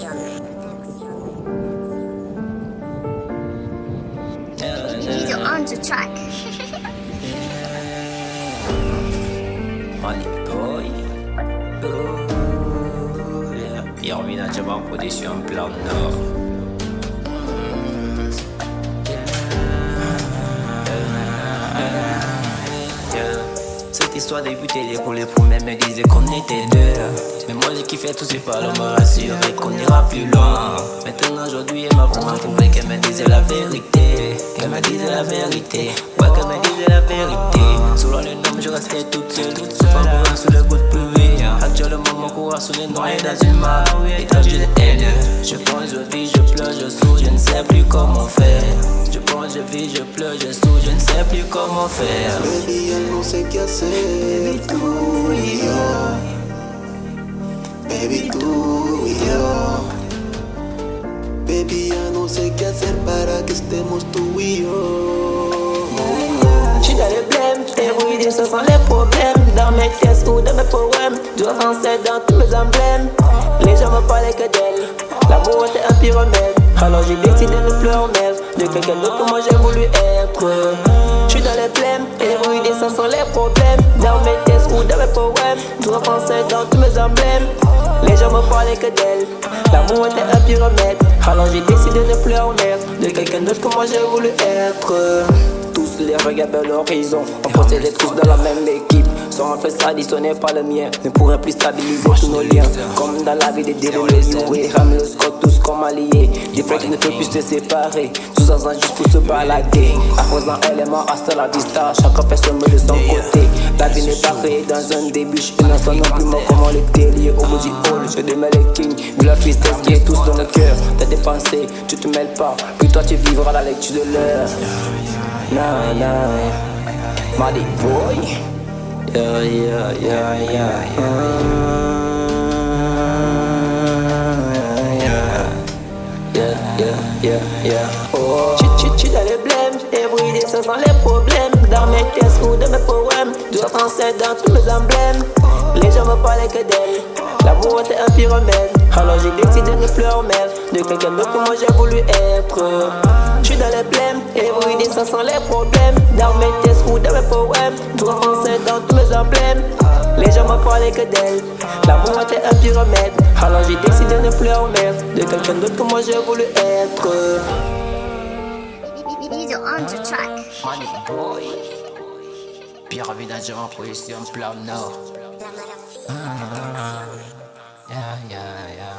He's on the track. Money boy. Oh, yeah. Bienvenue dans Diamant Production Plan Nord. Cette histoire débutait pour les promesses me disaient qu'on était deux. Mais moi j'ai kiffé tous ces paroles, me rassurer qu'on ira plus loin. Maintenant aujourd'hui elle m'a vraiment prouvé qu'elle me disait la vérité. Qu'elle me disait la vérité. Ouais, qu'elle me disait la vérité. Selon le nom je restais toute seule. Pas mourant sous le goût de pluie. Actuellement mon courage sous les noyés dans une mare étendue de haine. Je pense, je vis, je pleure, je souffre, je ne sais plus comment faire. Je pense, je vis, je pleure, je souffre, je ne sais plus comment faire. Baby, ya no sé qué hacer. Baby, tú y yo. Baby, tú y yo. Baby, ya no sé qué hacer para que estemos tú y yo. J'suis dans le blême, héroïde, ce sont les problèmes. Dans mes pièces ou dans mes poèmes, je avançais dans tous mes emblèmes. Les gens me parlaient que d'elle, l'amour était un pire remède. Alors j'ai décidé de ne plus en être de quelqu'un d'autre que moi j'ai voulu être. J'suis dans les blêmes, héroïde, ce sont les problèmes. Dans mes pièces ou dans mes poèmes, je avançais dans tous mes emblèmes. Les gens me parlaient que d'elle, l'amour était un pire remède. Alors j'ai décidé de ne plus en être de quelqu'un d'autre que moi j'ai voulu être. Tous les regards vers l'horizon, on possédait tous dans la même équipe. Sans un fait additionné par le mien, ne pourrait plus stabiliser tous nos liens. Comme dans la vie des délires, et Ram le Scott, tous comme alliés. Des frères qui ne peuvent plus se séparer, tous ensemble juste pour se balader. À présent, elle est morte, hasta la vista, chaque personne me de son côté. La vie n'est pas créée dans un début, je suis un instant non plus mort comment le délire. Au bout du hall, je démêle les kings, vu la tristesse qui est tous dans le cœur. T'as des pensées, tu te mêles pas, puis toi tu vivras la lecture de l'heure. Nah, nah, Money boy. Yeah, yeah, yeah, yeah. Yeah, yeah, yeah, yeah. Oh. J'suis dans les blêmes, héroïde, ce sont les problèmes. Dans mes pièces ou dans mes poèmes, je pensais dans tous mes emblèmes. Les gens me parlaient que d'elle, l'amour était un pire remède. Alors j'ai décidé de ne plus en mettre de quelqu'un d'autre que moi j'ai voulu être. J'suis dans les blêmes, héroïde, ce sont les problèmes. Dans mes pièces ou dans mes poèmes, je pensais dans tous mes emblèmes. Les gens me parlaient que d'elle, l'amour était un pire remède. Alors j'ai décidé de ne plus en mettre de quelqu'un d'autre que moi j'ai voulu être. He's on the track. Money boy. Bienvenue dans Diamant Production Plan Nord. Yeah, yeah, yeah.